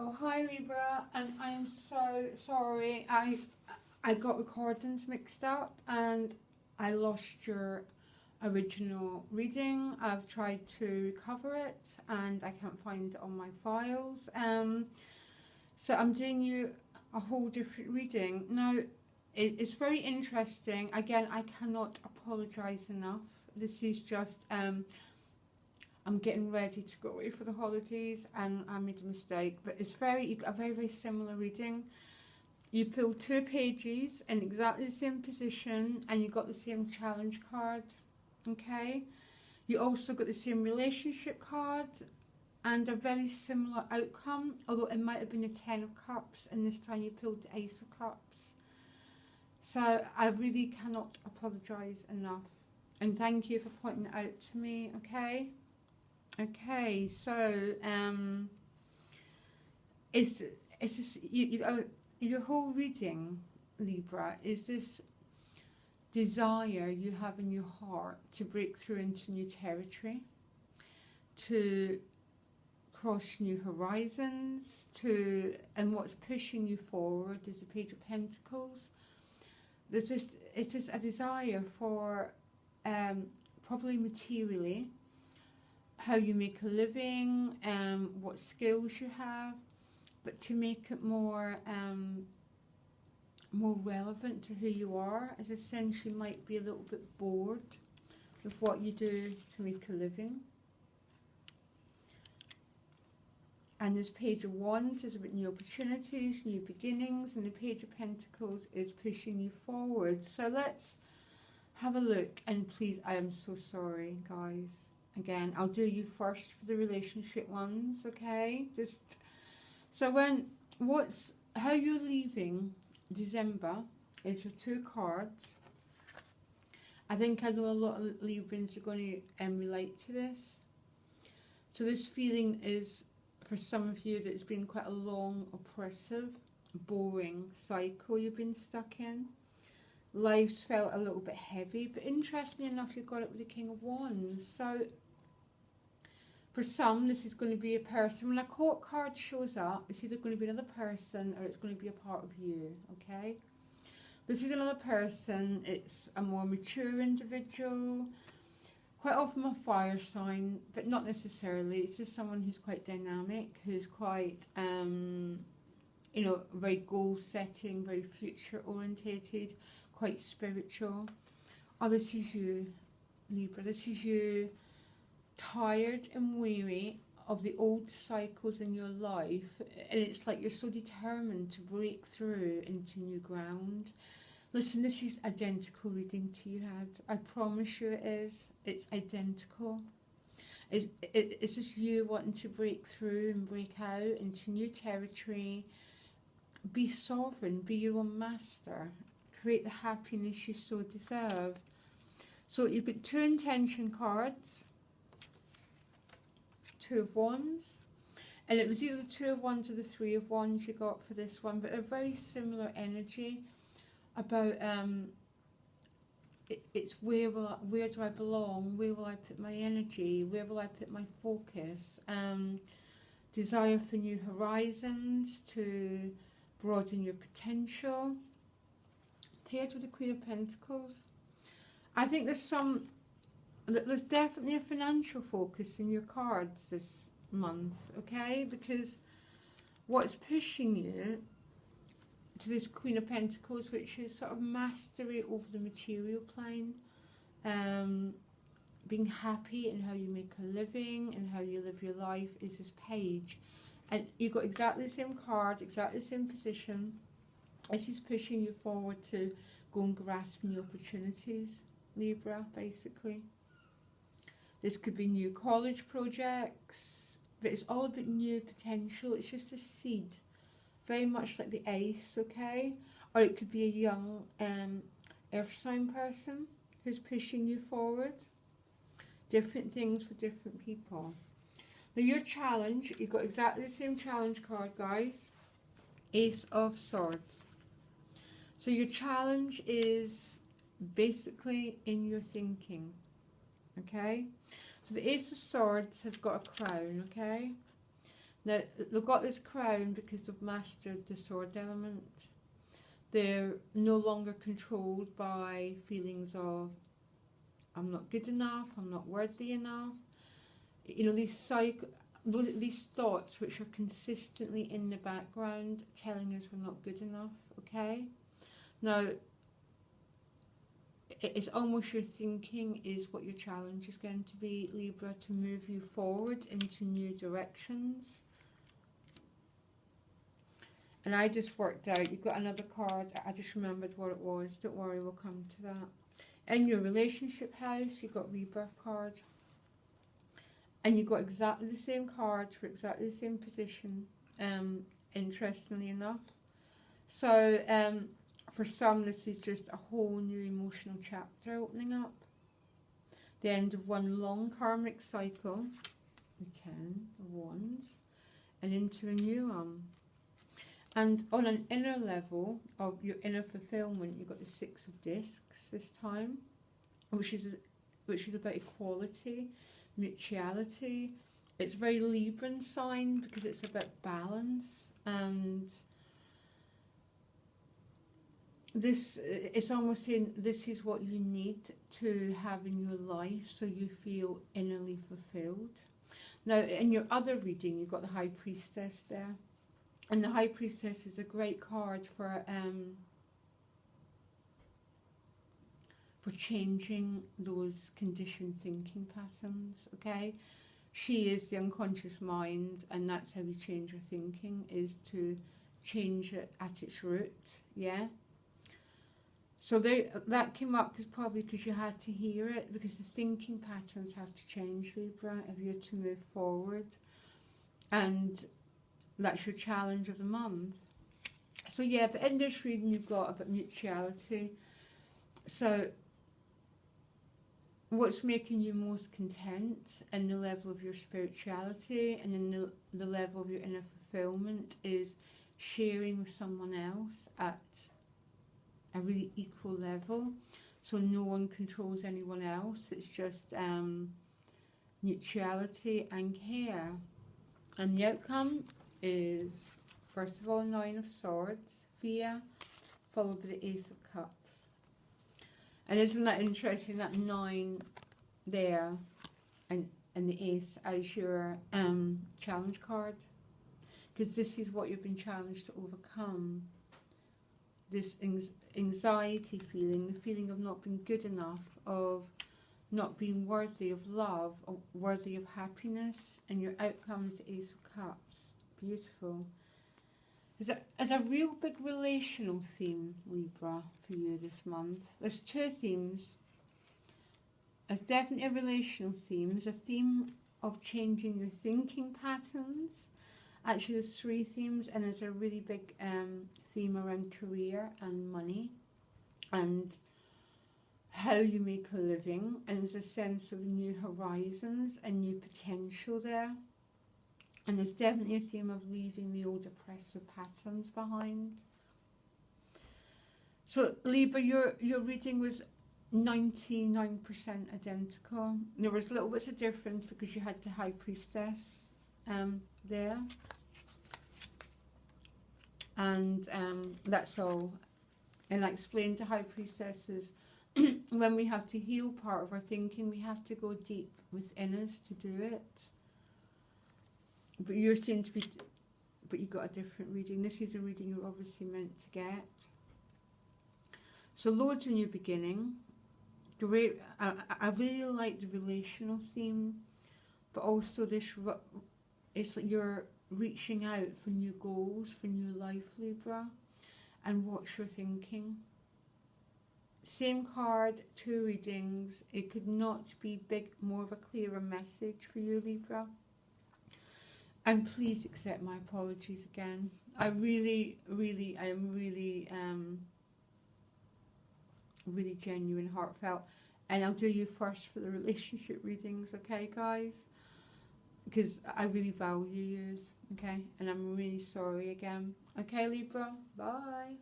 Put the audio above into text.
Oh, hi Libra, and I am so sorry. I got recordings mixed up and I lost your original reading. I've tried to recover it and I can't find it on my files. So I'm doing you a whole different reading. Now, it's very interesting. Again, I cannot apologise enough. This is just I'm getting ready to go away for the holidays and I made a mistake, but it's you got a very similar reading. You pull two pages in exactly the same position and you got the same challenge card, okay? You also got the same relationship card and a very similar outcome, although it might have been a 10 of cups and this time you pulled the ace of cups. So I really cannot apologise enough, and thank you for pointing it out to me, okay? Okay, so it's this, your whole reading, Libra, is this desire you have in your heart to break through into new territory, to cross new horizons, and what's pushing you forward is the Page of Pentacles. It's just a desire for probably materially, how you make a living, what skills you have, but to make it more relevant to who you are, as essentially might be a little bit bored with what you do to make a living. And this Page of Wands is about new opportunities, new beginnings, and the Page of Pentacles is pushing you forward. So let's have a look, and please, I am so sorry, guys. Again, I'll do you first for the relationship ones, okay? Just so how you're leaving December is with two cards. I think I know a lot of Librans are going to relate to this. So this feeling is, for some of you, that it's been quite a long, oppressive, boring cycle you've been stuck in. Life's felt a little bit heavy, but interestingly enough, you got it with the King of Wands. So for some, this is going to be a person. When a court card shows up, it's either going to be another person or it's going to be a part of you, okay? This is another person. It's a more mature individual, quite often a fire sign, but not necessarily. It's just someone who's quite dynamic, who's quite, very goal-setting, very future-orientated, quite spiritual. Oh, this is you, Libra. This is you, tired and weary of the old cycles in your life, and it's like you're so determined to break through into new ground. Listen, this is identical reading to you had. I promise you it is. It's identical. It's just you wanting to break through and break out into new territory. Be sovereign, be your own master. Create the happiness you so deserve. So you've got two intention cards. Two of Wands, and it was either the Two of Wands or the Three of Wands you got for this one, but a very similar energy about it's where do I belong, where will I put my energy, where will I put my focus, desire for new horizons, to broaden your potential, paired with the Queen of Pentacles. I think there's definitely a financial focus in your cards this month, okay? Because what's pushing you to this Queen of Pentacles, which is sort of mastery over the material plane, being happy in how you make a living and how you live your life, is this page. And you've got exactly the same card, exactly the same position. This is pushing you forward to go and grasp new opportunities, Libra, basically. This could be new college projects, but it's all about new potential. It's just a seed, very much like the ace, okay? Or it could be a young earth sign person who's pushing you forward. Different things for different people. Now your challenge, you've got exactly the same challenge card, guys. Ace of Swords. So your challenge is basically in your thinking. Okay, so the Ace of Swords has got a crown, okay? Now, they've got this crown because they've mastered the sword element. They're no longer controlled by feelings of, I'm not good enough, I'm not worthy enough. You know, these thoughts which are consistently in the background telling us we're not good enough, okay? Now, it's almost your thinking is what your challenge is going to be, Libra, to move you forward into new directions. And I just worked out, you've got another card, I just remembered what it was, don't worry, we'll come to that. In your relationship house, you've got rebirth card. And you've got exactly the same card for exactly the same position, interestingly enough. So, for some, this is just a whole new emotional chapter opening up. The end of one long karmic cycle, the 10 of Wands, and into a new one. And on an inner level of your inner fulfillment, you've got the 6 of Discs this time, which is about equality, mutuality. It's very Libran sign because it's about balance, and this, it's almost saying this is what you need to have in your life so you feel innerly fulfilled. Now, in your other reading, you've got the High Priestess there. And the High Priestess is a great card for changing those conditioned thinking patterns, okay? She is the unconscious mind, and that's how we change our thinking, is to change it at its root, yeah? So that came up probably because you had to hear it, because the thinking patterns have to change, Libra, if you're to move forward. And that's your challenge of the month. So yeah, but in this reading you've got about mutuality. So what's making you most content in the level of your spirituality and in the level of your inner fulfillment is sharing with someone else at a really equal level. So no one controls anyone else. It's just mutuality and care. And the outcome is, first of all, 9 of Swords, fear, followed by the Ace of Cups. And isn't that interesting, that 9 there and the Ace as your challenge card? Because this is what you've been challenged to overcome. This anxiety feeling, the feeling of not being good enough, of not being worthy of love, or worthy of happiness, and your outcome is the Ace of Cups. Beautiful. There's a real big relational theme, Libra, for you this month. There's 2 themes. There's definitely a relational theme. There's a theme of changing your thinking patterns. Actually, there's 3 themes, and there's a really big theme around career and money and how you make a living. And there's a sense of new horizons and new potential there. And there's definitely a theme of leaving the old oppressive patterns behind. So Libra, your reading was 99% identical. There was little bits of difference because you had the High Priestess there. And that's all. And I explained to High Priestesses, when we have to heal part of our thinking, we have to go deep within us to do it. But you're seen to be, but you got a different reading. This is a reading you're obviously meant to get. So loads of new beginning. Great. I really like the relational theme, but also this. It's like you're reaching out for new goals, for new life, Libra, and what's your thinking. Same card, 2 readings. It could not be more of a clearer message for you, Libra. And please accept my apologies again. I am really genuine, heartfelt. And I'll do you first for the relationship readings, okay, guys? Because I really value you, okay? And I'm really sorry again. Okay, Libra? Bye.